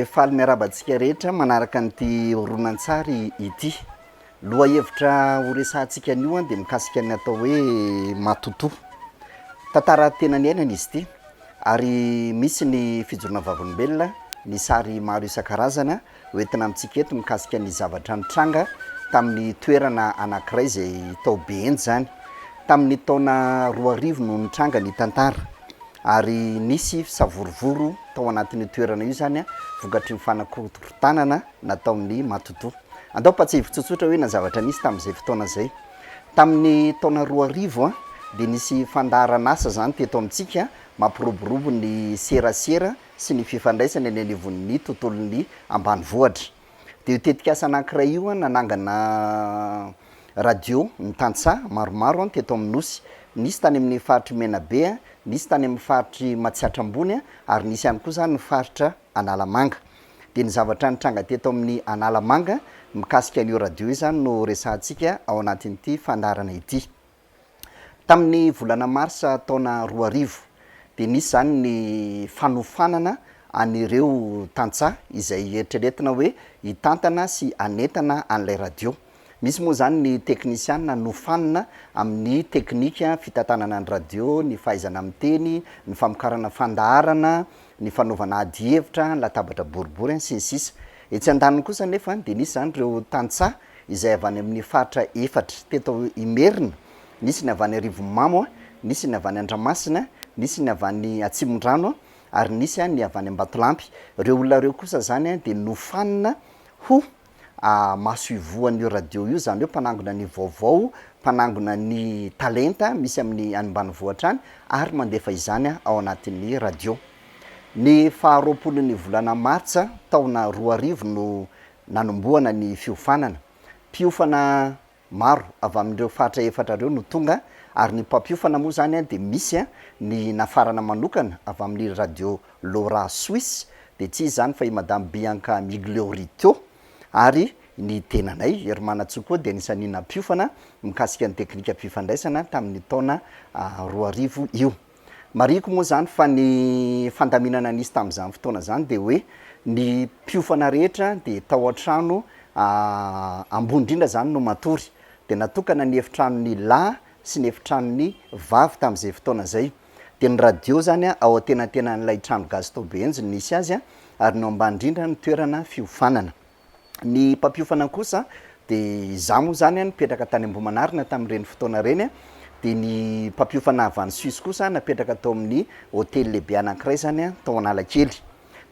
faly miarabantsika rehetra manaraka an'ity horonantsary ity. Loha hevitra horesantsika anio dia mikasika ny atao hoe Matoatoa. Tantara tena ny ainana izy ity ary misy ny fijorona vavolombelona, ny sary maro isan-karazana hoentina amintsika eto mikasika ny zavatra nitranga tamin'ny toerana anankiray izay tao Behenjy zany. Tamin'ny taona 2000 no nitranga ny Tantara ary nisy savorovoro tao anatin'ny toerana io zany vokatry ny fanakorotana nataon'ny Matoatoa. Andao patsivo tsotsotra hoe na zavatra nisy tamin'izay fotoana izay. Tamin'ny taona 2000 dia nisy fandaharan'asa zany teto amintsika mampiroborobo ny serasera sy ny fifandraisana eny anivon'ny tontolon'ny ambanivohitra. Dia io tetikasa anankiray io nanangana radio Tantsaha maromaro teto amin'ny nosy. Nisy tany amin'ny faritry Menabe, nisy tany amin'ny faritry Matsiatra ambony ary nisy ihany koa zany ny faritra Analamanga. Dia ny zavatra nitranga teto amin'ny Analamanga mikasika an'io radio io zany no resantsika ao anatin'ity fandarana ity. Tamin'ny volana marsa taona 2000 dia nisy zany ny fanofanana an'ireo Tantsaha izay eritreretina hoe hitantana sy anentana an'ilay radio. Misy moa zany ny teknisiana nofanina amin'ny teknika fitantanana ny radio, ny fahaizana miteny, ny famokarana fandaharana, ny fanaovana adi-hevitra, ny latabatra boribory sy ny sisa. Etsy andaniny kosa nefa dia nisy zany ireo Tantsaha izay avy any amin'ny faritra efatra teto Imerina. Nisy ny avy any Rivomamo, nisy ny avy any Andramasina, nisy ny avy any Atsimondrano ary nisy ny avy any Ambatolampy. Ireo olona ireo kosa zany dia nofanina ho maso ivoan'io radio io, zany hoe mpanangona ny vaovao, mpanangona ny talenta misy amin'ny ambanivohitra any ary mandefa izany ao anatin'ny radio. Ny 20 volana martsa taona 2000 no nanomboana ny fiofanana. Mpiofana maro avy amin'ireo faritra efatra ireo no tonga ary ny mpampiofana moa zany dia misy ny nafarana manokana avy amin'ny radio Lora Suisse dia tsy zany fa i Madame Bianca Migliorito ary ny tenanay Hermanatsoa koa dia nisan'ny nampiofana mikasika ny teknika mpifandraisana tamin'ny taona 2000 io. Mariko moa zany fa ny fandaminana nisy tamin'izany fotoana zany dia hoe ny mpiofana rehetra dia tao an-trano ambony indrindra zany no matory, dia natokana ny efitranony lahy sy ny efitranony vavy tamin'izay fotoana izay. Dia ny radio zany ao an-tenantenan'ilay trano gasy tao Behenjy nisy azy ary no ambany indrindra ny toerana fiofanana. Ny mpampiofana kosa dia izaho moa zany nipetraka tany Ambohimanarina tamin'ireny fotoana ireny, dia ny mpampiofana avy any Suisse kosa napetraka tao amin'ny hôtely lehibe anankiray zany tao Analakely.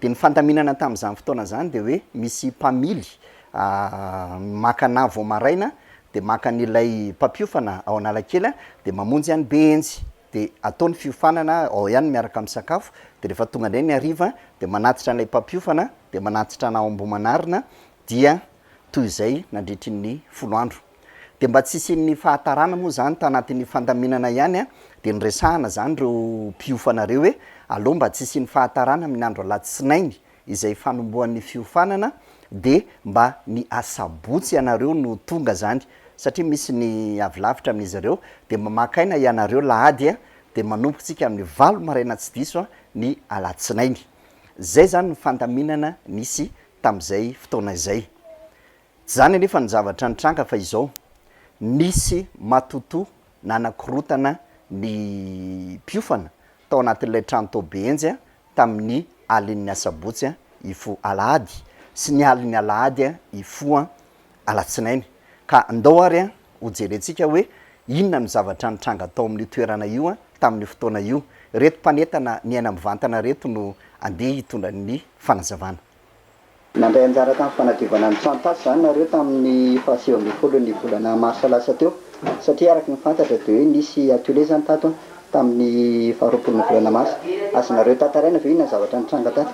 Dia ny fandaminana tamin'izany fotoana zany dia hoe misy mpamily makana vao maraina dia maka an'ilay mpampiofana ao Analakely dia mamonjy any Behenjy dia ataony fiofanana ao ihany miaraka amin'ny sakafo. Dia rehefa tonga indray ny hariva dia manatitra an'ilay mpampiofana dia manatitra anao Ambohimanarina dia toy izay nandritry ny 10 andro. Dia mba tsy isian'ny fahatarana moa zany tanatin'ny fandaminana ihany dia nyresahana zany ireo mpiofana ireo hoe aloha mba tsy isian'ny fahatarana amin'ny andro alatsinainy izay fanombohan'ny fiofanana dia mba ny asabotsy ianareo no tonga zany, satria misy ny avy lavitra amin'izy ireo. Dia mba makaina ianareo lahady dia manompotsika amin'ny 7 maraina tsy diso ny alatsinainy. Zay zany ny fandaminana nisy tamin'izay fotoana izay. Tsy zany anefa ny zavatra nitranga fa izao nisy Matoatoa nanakorotana ny mpiofana tao anatin'ilay trano tao Behenjy tamin'ny alin'ny asabotsy ifo alahady sy ny alin'ny alahady ifo alatsinainy. Ka andao ary ho jerentsika hoe inona ny zavatra nitranga tao amin'ny toerana io tamin'ny fotoana io. Reto mpanentana ny aina mivantana reto no andeha hitondra ny fanazavana. Nandray anjara tamin'ny fanadiovana ny trano tasy zany nareo tamin'ny 17 ny volana marsa lasa teo, satria araka ny fantatra dia hoe nisy atelier zany tato tamin'ny 20 ny volana marsa. Azonareo tantaraina ve inona zavatra nitranga tato?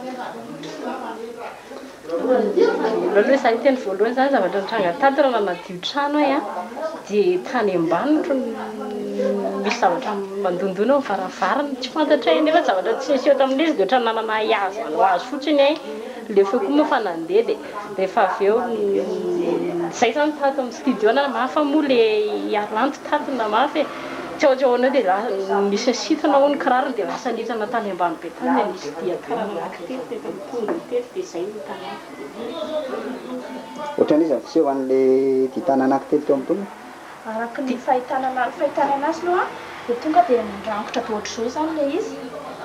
Aloha izany teny voalohany zany zavatra nitranga tato raha nanadio trano dia tany ambany misy zavatra mandondona amin'ny varavarana tsy fantatra nefa zavatra tsy niseho tamin'izy dia ohatran'ny nanana hazo hoazy fotsiny lefa koa moa fa nandeha dia rehefa avy eo zay zany tato amin'ny studio na mafy moa le aranto tato na mafy teo dia misy sitona ho ny kirarony dia lasa nitsana tany ambany be tany dia nisy diataranaky tety dia tonga tety dia zay ny tany ohatran'izy fiseho an'le ditana anaky tety teo amin'ny tonga araka ny fahitana azy aloha dia tonga dia mirangotra ohatr'izao zany le izy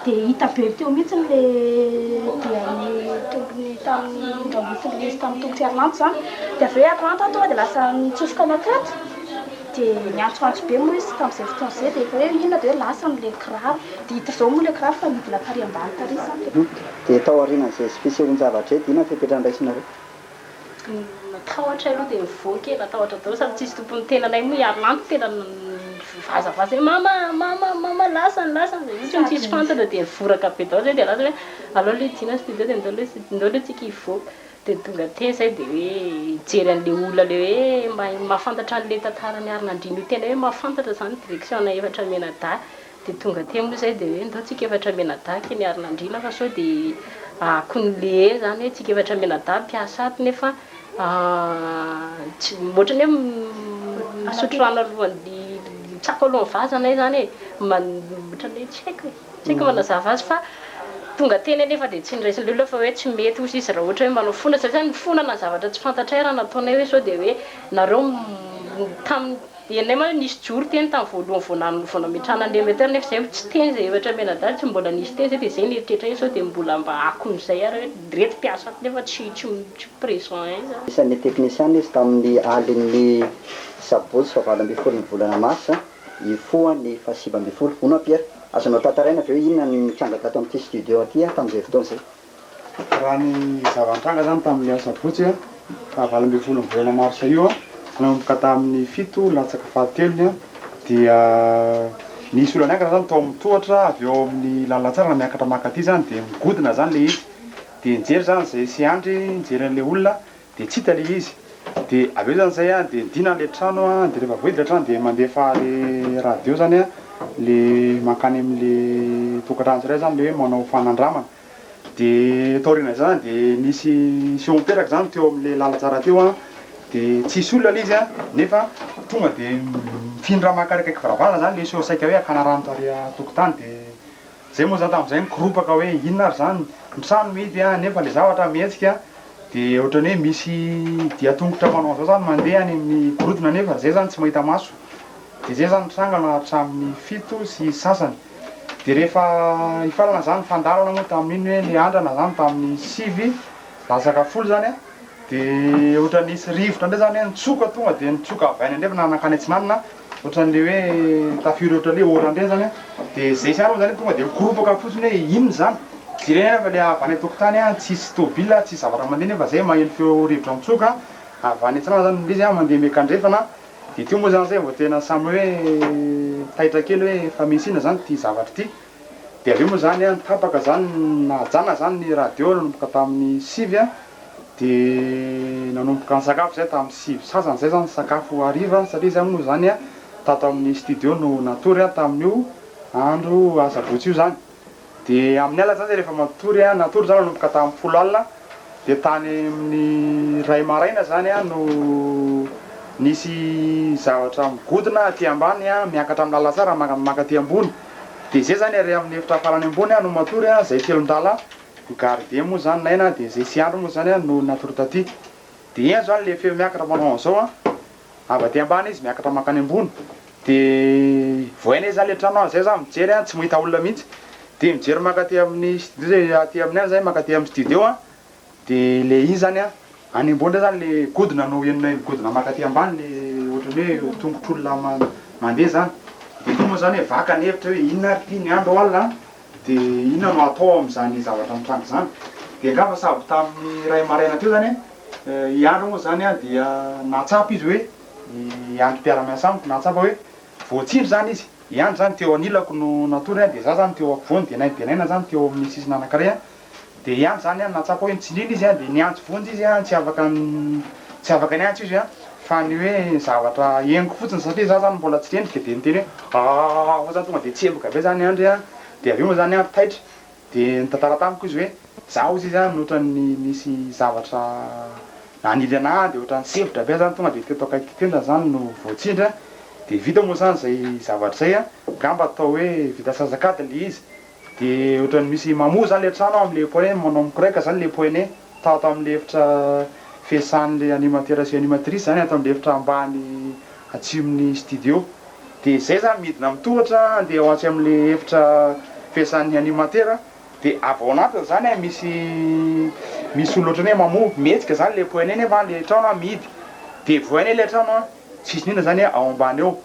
dia hita be teo mihitsy le diany tompony tamin'ny rambosiny le izy tamin'ny tongotra Arilanto zany dia avy hoe Arilanto tonga dia lasa nitsofoka anakato dia niantsoantso be moa izy tamin'izay fotoana izay dia efa hoe inona dia hoe lasa n'le kiraro dia hita zao moa le kiraro fa midina tary ambany tary zany dia tao aorianan'izay fisehoan-javatra eto ina fipetrahan'iraisinareo matahotra aloha dia mivoaka e natahotra daholo sady tsisy tompony tenanay moa Arilanto tena vazavaza mama lasany ohatry ny tsisy fantatra dia nivoraka be daholo zay dia lasa hoe alao le dina studio dia ndao le tsika hivoaka dia tonga te zay dia hoe jery an'le olona le hoe mahafantatra an'le tantarany Arinandrina io tena hoe mahafantatra zany direction na efatra menada dia tonga te moa zay dia hoe ndao tsika efatra menada keny Arinandrina fa sao dia akon'le zany hoe tsika efatra menada mpiasa ato nefa ohatrany hoe misotro rano alohan'ny tsako alohan'ny vazanay zany ohatrany hoe tsy haiko manazava azy fa tonga teny nefa dia tsy niraisin'le olona fa hoe tsy mety hozy izy raha ohatra hoe manao fona satria ny fonana zavatra tsy fantatray raha nataonay hoe sao dia hoe nareo tamin'ny enay ma nisy joro teny tamin'ny voalohany voanametrana an'le meter nefa zay tsy teny zay efatra menadala tsy mbola nisy teny zay dia zay nieritreritra sao dia mbola mba akon'izay ary hoe reto mpiasa nefa tsy présent zany isan'ny technicien izy tamin'ny alin'ny sabotsy fa 20 ny volana mars ifoa ny fahasivy 20 ona Pierre azonao tantaraina avy eo inona ny mitrangaka ato amin'ity studio aty tamin'izay fotoana izay raha ny zava-nitranga zany tamin'ny sabotsy fa 20 ny volana mars io nanomboka tamin'ny 7 latsaka fahatelony dia nisy olona anankina zany tao amin'ny tohatra avy eo amin'ny lalatsara na miakatra makaty zany dia migodina zany le izy dia nijery zany zay sy andry nijery an'le olona dia tsy hita le izy dia avy eo zany zay dia ndina le trano dia rehefa voidy le trano dia mandefa le radio zany le mankany amin'le tokantrano tsiray zany le hoe manao fanandramana dia taorina zany dia nisy seomperaka zany teo amin'le lalatsara teo dia tsisy olona le izy nefa tonga dia mifindra makarikaiky varavara zany le seo saika hoe akana rano tary tokotany dia zay moa zany tamin'izay nikiropaka hoe inona ary zany ny trano mety nefa le zavatra mihetsika dia ohatrany hoe misy diatongotra manao zao zany mandeha any amin'ny gorodona nefa zay zany tsy mahita maso dia zay zany trangana hatramin'ny 7 sy sasany dia rehefa ifalana zany fandalana moa tamin'iny hoe le andrana zany tamin'ny 7 lasaka 10 zany dia ohatran'ny nisy rivotra ndray zany nitsoka tonga dia nitsoka avainy andrefa na nakany atsinanina ohatran'le hoe tafiry ohatran'le ora ndray zany dia zay siany zany tonga dia mikoropaka fotsiny hoe inona zany jirena nefa le avany tokotany tsisy tôbila tsisy zavatra mandeha nefa zay maheno feo rivotra mitsoka avany atsinana zany le izy mandeha mekandrefana dia teo moa zany zay vao tena samy hoe taitra kely hoe fa misy inona zany ty zavatra ty dia avy eo moa zany tapaka zany najana zany ny radio nanomboka tamin'ny 7 dia nanomboka ny sakafo zay tamin'ny 7 sasany zay zany sakafo hariva satria zay moa zany tato amin'ny studio no natory tamin'io andro asabotsy io zany dia amin'ny alina zany rehefa matory natory zany nanomboka tamin'ny 10 alina dia tany amin'ny ray maraina zany no nisy zavatra migodina aty ambany miakatra amin'ny lalatsara maka aty ambony dia zay zany ary amin'ny efitra farany ambony no matory zay telon-dala gardien moa zany naina dia zay sy andro moa zany no natory taty dia eny zany le feo miakatra manao an'izao avy aty ambany izy miakatra makany ambony dia voaina zany le trano zay zany mijery tsy mahita olona mihitsy dia mijery maka aty amin'ny studio zay aty amin'ny any zay maka aty amin'ny studio dia le izy zany any ambony ndray zany le godina no enona godina maka aty ambany le ohatrany hoe tongotr'olona mandeha zany dia io moa zany hoe vaka ny hevitra hoe inona ary ty ny andro alina dia inona no atao amin'izany zavatra mitrango zany dia angamba sady tamin'ny ray maraina teo zany iandro moa zany dia natsapa izy hoe iandro mpiara-miasa amiko natsapa hoe voatsindro zany izy iandro zany teo anilako no natory dia za zany teo ampovoany dia naina zany teo amin'ny sisiny anankiray dia iandro zany natsapa hoe nitsindrina izy dia niantso vonjy izy tsy afaka niantso izy fa ny hoe zavatra henoko fotsiny satria za zany mbola tsy rendrika dia niteny hoe zany tonga dia tsemboka be zany andry dia avy eo moa zany taitra dia nitantara tamiko izy hoe zaho izy nohotran'ny nisy zavatra nanily anahy dia ohatran'ny sevitra be zany tonga dia teto akaiky tenda zany no voatsindra de vita moa zany zay zavatra zay a gamba atao hoe vita sazakady le izy de ohatrany misy mamoa zany le trano am'le poe manao mikoreka zany le poene tao am'le efitra fiasan'le animateur sy animatrice zany atao am'le efitra ambany atsimon'ny studio de zay zany midina mitohatra de ao atsy am'le efitra fiasan'ny animateur de avy ao anatiny zany misy olo ohatrany hoe mamoa metsika zany le poene nefa le trano mihidy de voainy le trano tsisy nina zany ao ambany eo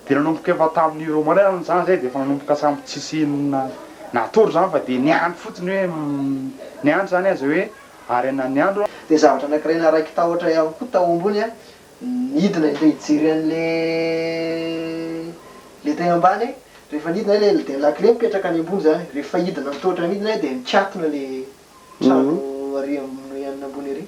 de nanomboka efa tamin'ny ro marina zany zay de efa nanomboka samy tsisy natory zany fa de niandro fotsiny hoe niandro zany azy hoe arena ny andro de zavatra anankiray raiky tahotra ihany koa tao ambony a midina le ijery an'le tegna ambany rehefa nidina le de lakile mipetraka any ambony zany rehefa hidina mitohatra midina de mikiatona le trano ary amin'ny ambony ary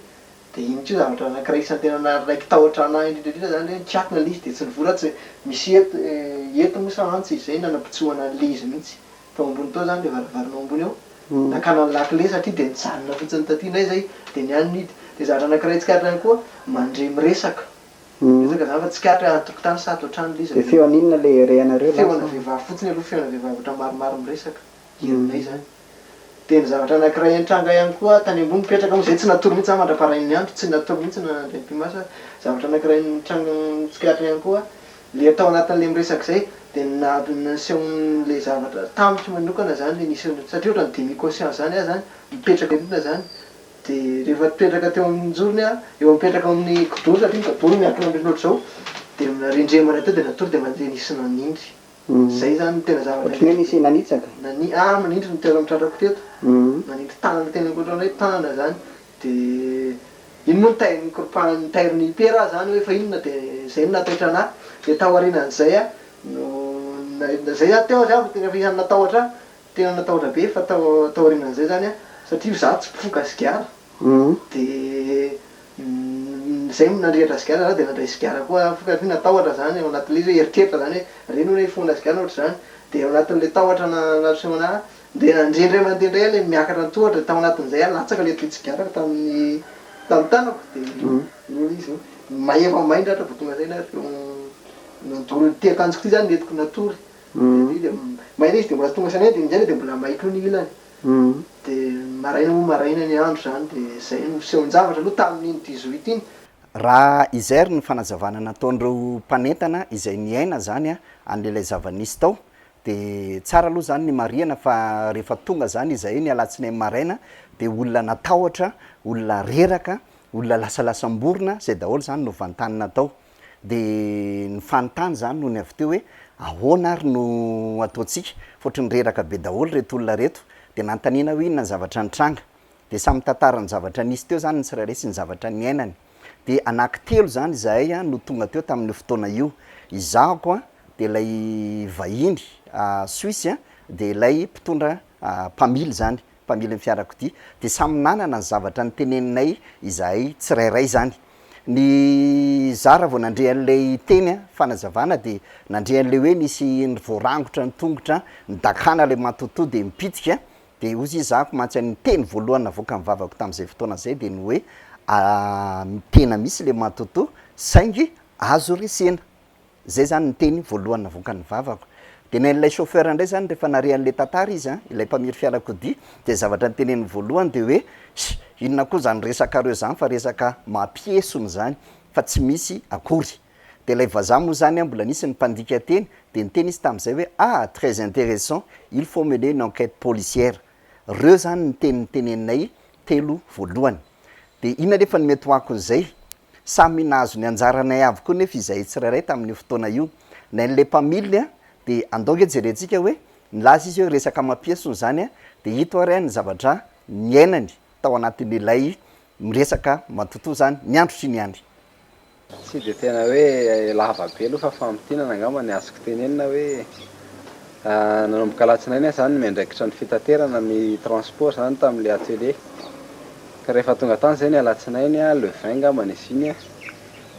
de iny tsy zavatra anankiray isantena raiky tahotra anahy indrindra zany hoe mikiatona le izy de tsy nivoratsy misy ento moa sa antsy izay nanapitsohana an'le izy mihitsy tao ambony tao zany le varavaranao ambony eo nakana lakile satria de nijanona fotsiny tatinay zay de niany nidy de zavatra anankiray tsikatra ihany koa mandre miresaka resaka zany fa tsikatra atokotany sa ato trano le izy feo aninona le reanareo feona vehivavy fotsiny aloha feona vehivavy otra maromaro miresaka irinay zany de ny zavatra anankiray antranga ihany koa tany ambony mipetraka moa zay tsy natory mihitsy mandra-parainy andro tsy natory mihitsy nandray mpimasa zavatra anankiray tranga tsikatra ihany koa le atao anatin'le miresaka zay de nasehoan'le zavatra tamotry manokana zany le nisy satria ohatrany demi conscience zany a zany mipetraka indrindra zany de rehefa mipetraka teo amin'ny jorony a eo mipetraka amin'ny kodoro satria kodoro miakina amreny ohatr' zao de rendremana teo de natory de mandeha nisy nanindry zay zany tena zavatra hoe nisy nanitsaka manindry ny toera mitratrako teto manindry tanana tena ankoatrany hoe tanana zany de ino moa ny tairiny pera zany hoe fa inona de zay no nataitra anahy de taoarinan'zay a zay zany teo zany rehefa isan'ny natahotra tena natahotra be fa taoarinan'zay zany a satria za tsy mpifoka sigara de zay nandrehatra sigara za de nandray sigara koa foka natahotra zany ao anatin'le izy hoe eritreritra zany hoe reny hoe fona sigara ohatry zany de ao anatin'le tahotra nasehoana de nandrendray mandendray le miakatra ny tohatra tao anatin'izay a latsaka le toy sigara taminy tanako de izy mahefa maindratra vo tonga zay nadoro ty akanjoko ty zany netiko natory maina izy de mbola tonga sanay de minjay de mbola maiklo ny ilany de maraina ny andro zany de zay nosehon-javatra aloha tamin'iny 18 iny raha izay ny fanazavana nataon'ireo mpanentana izay niaina zany a an'lelay zavanisy tao de tsara aloha zany ny mariana fa rehefa tonga zany izay ny alatsiny maraina de olona natahotra olona reraka olona lasalasam-borona zay daholo zany no vantanina tao de ny fanontany zany no ny avy teo hoe ahoana ary no ataotsika fotry ny reraka be daholo reto olona reto de nantanina hoe inona ny zavatra nitranga de samy tantara ny zavatra nisy teo zany ny tsiraresy ny zavatra niainany de anankitelo zany zahay a no tonga teo tamin'ny fotoana io izahako a de lay vahiny Suisse a de lay mpitondra mpamily zany mpamily ny fiarakodia de samy nanana ny zavatra ny teneninay izahay tsirairay zany ny zara vao nandre an'lay teny a fanazavana de nandre an'le hoe nisy ny voarangotra ny tongotra ny dakana le Matoatoa de mipitika de ozy izahako mantsy ny teny voalohany navoaka mivavako tam'izay fotoana zay de ny hoe tena misy le Matoatoa saingy azo resena zay zany ny teny voalohany navoaka ny vavako de nan'ilay chauffeur ndray zany rehefa nare an'le tantara izy a ilay mpamily fiarakodia de zavatra ny teneny voalohany de hoe inona koa zany resaka reo zany fa resaka mampiesony zany fa tsy misy akory de lay vazaha moa zany a mbola nisy ny mpandika teny de ny teny izy tam'izay hoe très intéressant il faut mener une enquête policière reo zany ny teneninay telo voalohany de inona nefa ny mety hoako zay samy nahazo ny anjaranay avy koa nefa izay tsirairay tamin'ny fotoana io nan'le mpamily a de andoka jerentsika hoe nilaza izy hoe resaka mampiesony zany a de hito ary ny zavatra niainany tao anatin'ilay miresaka Matoatoa zany niandro sy niandry tsy de tena hoe lava be aloha fa fampitinana angamba ny azoko tenenina hoe nanomboka alatsinainy zany miandraikitra ny fitaterana ny transport zany tamin'le atelier ka rehefa tonga tany zay ny alatsinainy a le 20 angamba izy iny a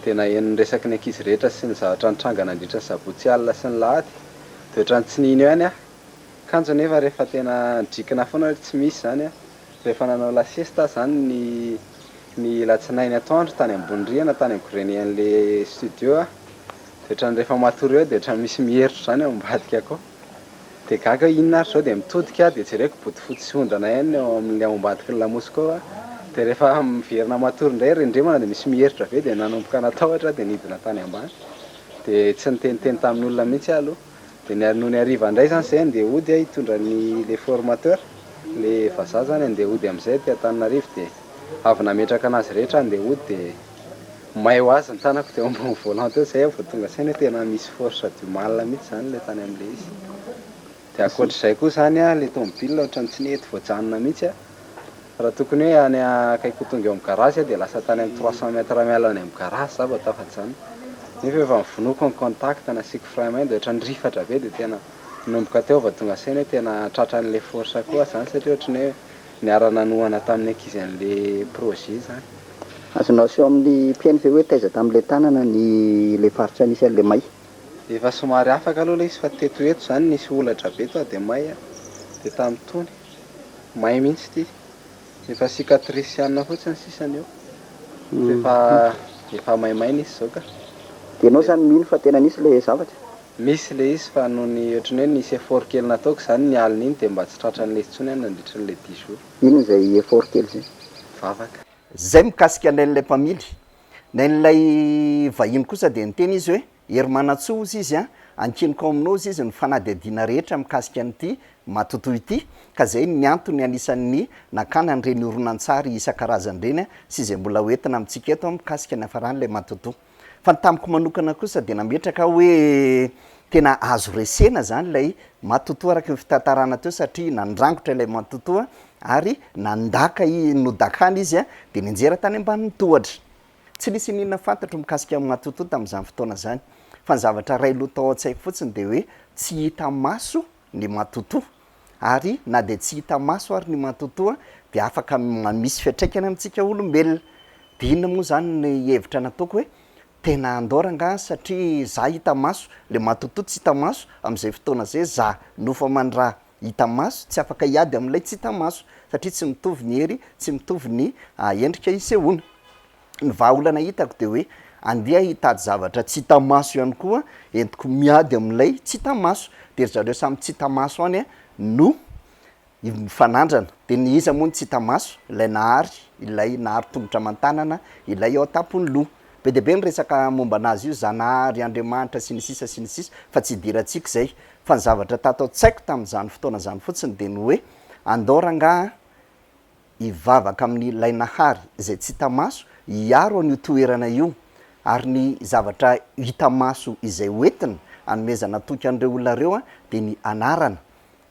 de nahenony resaky ny ankizy rehetra sy ny zavatra nitranga nandritra ny sabotsy alina sy ny lahady de ohatrany tsy nino ihany a kanjo nefa rehefa tena drikina foana tsy misy zany a rehefa nanao lasiesta zany ny latsinainy atoandro tany ambony rihana tany amikorenean'le studio a dia ohatrany rehefa matory eo dia ohatrany misy mieritro zany ao ambadika akao dia gaga inona ary zao dia mitodika dia jereko botifotsy sy ondana ihany eo amin'ilay ao ambadiky ny lamosika ao dia rehefa miverina matory indray rendremana dia misy mieritro be dia nanomboka natahotra dia nidina tany ambany dia tsy niteniteny tamin'ny olona mihitsy aloha dia noho ny hariva indray zany zay dia ody hitondra le formateur le vazaha zany dia ody amin'izay ty Antananarivo dia avy nametraka anazy rehetra dia ody dia may ho azy ny tanako dia ambony volant teo zay vao tonga saina tena misy force du mal mihitsy zany le tany amin'le izy dia ankoatr'izay koa zany le tomobile ohatrany tsy nety voajanona mihitsy raha tokony hoe any akaiky tonga eo amin'ny garage dia lasa tany amin'ny 300 mètres miala any amin'ny garage za vao tafaty zany nefa efa mivonoko ny contact nasiko frein dia ohatrany rifatra be dia tena nomboka teo vao tonga saina tena tratran'le force koa zany satria ohatrany hoe niara-nanohana tamin'ny ankizy an'le projet zany. Azonao seo amin'ny mpiainy ve hoe taiza tamin'le tanana ny le faritra nisy an'le may? Efa somary afaka aloha le izy fa tetoeto zany nisy olatra be to dia may dia tamin'ny tony may mihitsy ty efa cicatriciana fotsiny sisany eo efa maimay nisy zao ka. Dia anao zany mino fa tena nisy le zavatra? Misy le izy fa noho ny ohatrany hoe nisy effort kely nataoko zany ny alina iny dia mba tsy tratran'le intsony any nandritra n'le 10 jours. Ino izay effort kely zay? Vavaka. Zay mikasika an'ilay mpamily. N'ilay vahiny kosa dia niteny izy hoe hery manatsoa ozy izy ankiniko aminao ozy izy ny fanadihadiana rehetra mikasika an'ity Matoatoa ity ka zay ny antony anisan'ny nakana an'ireny horonan-tsary isan-karazany ireny sy izay mbola hoentina amintsika eto mikasika ny hafaran'ilay Matoatoa. Fa ny tamiko manokana kosa dia nametraka hoe tena azo resena zany ilay Matoatoa araka ny fitantarana teo satria nandrangotra ilay Matoatoa ary nandaka nodakana izy dia ninjera tany ambanin'ny tohatra. Tsy nisy ninona fantatro mikasika amin'ny Matoatoa tamin'izany fotoana zany fa ny zavatra ray loha tao an-tsaiko fotsiny dia hoe tsy hita maso ny Matoatoa ary na dia tsy hita maso ary ny Matoatoa dia afaka misy fiatraikany amintsika olombelona. Dia inona moa zany ny hevitra nataoko hoe tena andoranga satria za hita maso le Matoatoa tsy hita maso amin'izay fotoana zay za nofa mandraha hita maso tsy afaka hiady amin'ilay tsy hita maso satria tsy mitovy ny hery tsy mitovy ny endrika isehoana. Ny vahaolana hitako dia hoe andeha hitady zavatra tsy hita maso ihany koa entiko miady amin'ilay tsy hita maso dia zareo samy tsy hita maso any no mifanandrana dia ny iza moa ny tsy hita maso ilay nahary tongotra aman-tanana ilay ao an-tampony loha. Be dia be ny resaka momba anazy io Zanahary Andriamanitra sy ny sisa fa tsy hidirantsika izay fa ny zavatra tatao tsaiko tamin'izany fotoana zany fotsiny dia ny hoe andoranga hivavaka amin'ilay nahary izay tsy hita maso hiaro an'io toerana io ary ny zavatra hita maso izay hoentina anomezana toky an'ireo olona ireo dia ny anarana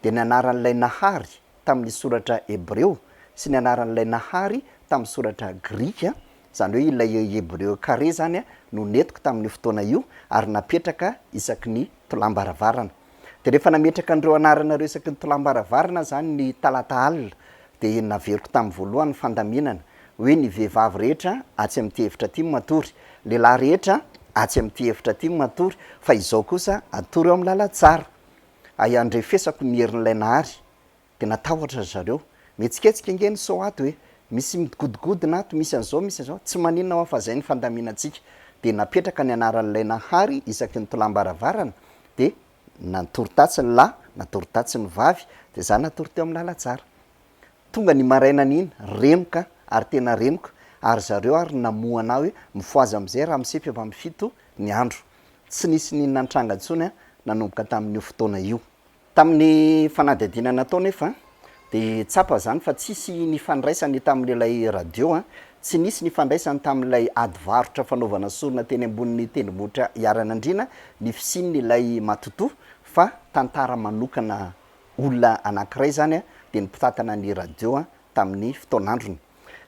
dia ny anaran'ilay nahary tamin'ny soratra Hebreo sy ny anaran'ilay nahary tamin'ny soratra Grika zany hoe ilay Hebreo carré zany no netiko tamin'ny fotoana io ary napetraka isaky ny tolambaravarana. Dia rehefa nametraka an'ireo anarana ireo isaky ny tolambaravarana zany ny talata alina dia naveriko tamin'ny voalohany fandaminana hoe ny vehivavy rehetra atsy amin'ity hevitra ity matory, lehilahy rehetra atsy amin'ity hevitra ity matory fa izao kosa atory eo amin'ny lalatsara. Andrefesako ny herin'ilay nahary dia natahotra zareo mihetsiketsika ingeny sao ato hoe misy migodigodina ato misy an'izao tsy maninona ao fa zay ny fandaminantsika dia napetraka ny anaran'ilay nahary isaky ny tolambaravarana dia natorotatsy ny lahy natorotatsy ny vavy dia za natory teo amin'ny lalatsara. Tonga ny maraina n'iny remoka ary tena remoka ary zareo ary namohana hoe mifoazy amin'izay raha misepy avy amin'ny 7 ny andro. Tsy nisy ninona nitranga intsony nanomboka tamin'io fotoana io. Tamin'ny fanadihadiana natao nefa dia tsapa zany fa tsisy nifandraisany tamin'ilay radio tsy nisy nifandraisany tamin'ilay adivarotra fanaovana sorona teny ambonin'ny tendrombohitra Iaranandriana ny fisian'ilay Matoatoa fa tantara manokana olona anankiray zany dia nipitatana ny radio tamin'ny fotoanandrony.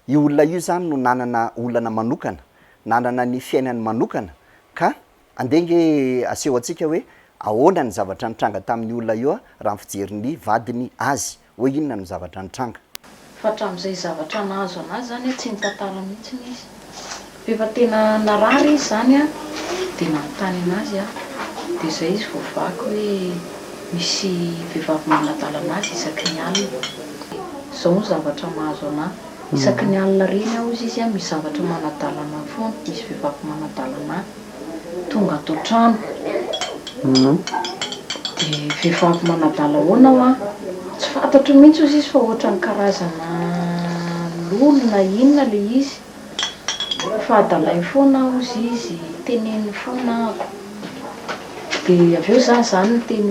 Io olona io zany no nanana olana manokana, nanana ny fiainany manokana ka andenge aseho antsika hoe ahoana ny zavatra nitranga tamin'ny olona io raha ny fijeriny vadiny azy hoe inona ny zavatra nitranga. Fa hatramin'izay zavatra nahazo anazy zany tsy nitantara mihitsy izy. Rehefa tena narary izy zany dia nanontany anazy dia izay izy voavaky hoe misy vehivavy manadala anazy isaky ny alina. Izao ny zavatra mahazo anazy. Isaky ny alina reny aho izy misy zavatra manadala anazy foana, misy vehivavy manadala anazy. tonga ato trano. De vehivavy manadala hoana aho a tsy fantatro mihitsy ozy izy fa ohatra ny karazana lolo na inona le izy fa adalay foana ozy izy teneny foana ako. De avy eo zany ny teny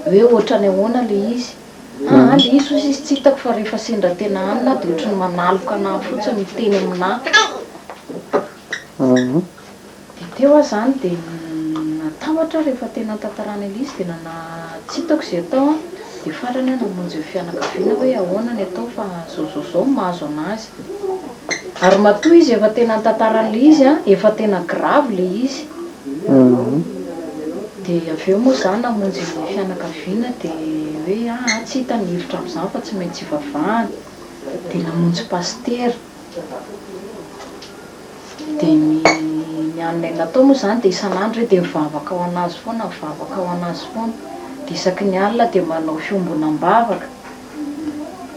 hoe ohatrany ahoana le izy. Le izy ozy izy tsy hitako fa rehefa sendra tena anina de ohatrany manaloka anahy fotsiny miteny aminahy. De teo aho zany de natambatra rehefa tena tantarana ilay izy de tsy hitako izay atao de farany aho namonjy fianakaviana hoe ahoana ny atao fa zao mahazo anazy. Ary matoa izy efa tena tantaran'ilay izy efa tena grave le izy. De avy eo moa zany namonjy fianakaviana de hoe tsy hita ny hevitra amin'izany fa tsy maintsy ivavahana. De namonjy pasteur. De ny anay natao moa zany de isan'andro de mivavaka ao anazy foana, mivavaka ao anazy foana. De isaky ny alina de manao fiombonam-bavaka.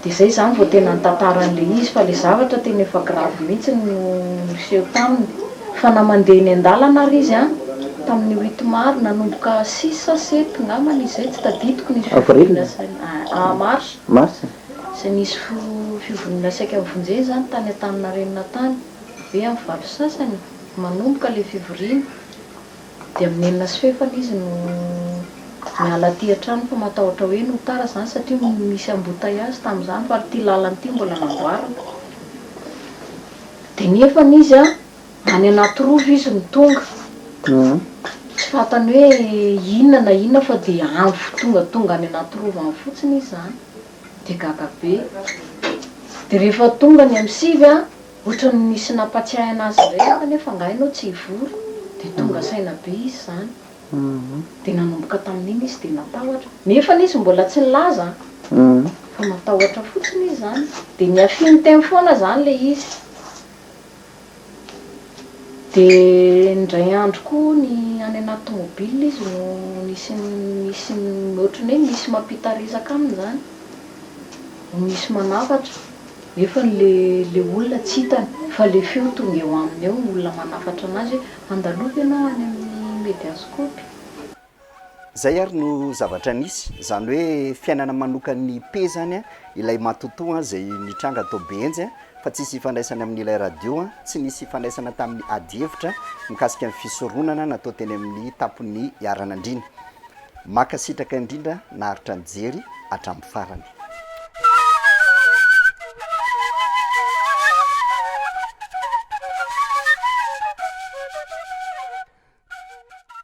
De zay zany vao tena tantaran'ilay izy fa le zavatra tena efa grave mihitsy no niseho taminy. Fa namandeha eny an-dalana ary izy tamin'ny 8 mars nanomboka 6 sa 7 ngamany izay tsy tadidiko nisy mars. Zay nisy fivonina saika vonjeny zany tany Antaninarenina tany. Hoe amin'ny valo sasany manomboka le fivoriana. De amin'ny 9 sy fefany izy no miala aty an-trano fa matahotra hoe no tara zany satria misy embouteillage tamin'izany fa ty lalany ty mbola namboarina. De nefany izy any anaty rova izy no tonga. Tsy fantany hoe inona na inona fa de tonga any anaty rova any fotsiny izy zany. De gaga be. De rehefa tonga ny amin'ny 6 ohatrany nisy nampatsiahy anazy indray nefa ngainao tsy hivory. De tonga saina be izy zany. De nanomboka tamin'iny izy de natahotra. Nefa izy mbola tsy nilaza. Fa matahotra fotsiny izy zany. De niafiny teny foana zany le izy. De indray andro koa ny any anaty tomobile izy no nisy ohatrany hoe misy mampitarizaka aminy zany. Misy manafatra. Nefa le olona tsy hitany fa le feo tonga eo aminy eo olona manafatra anazy andalova ianao any amin'ny mediascope. Zay ary no zavatra nisy zany hoe fiainana manokany pe zany ilay Matoatoa zay nitranga tao Behenjy fa tsy nisy ifandraisana amin'ny ilay radio tsy nisy ifandraisana tamin'ny ady hevitra mikasika amin'ny fisoronana natao teny amin'ny tapon'ny iaranandriny. Makasitraka indrindra naharitra ny jery hatramin'ny farany.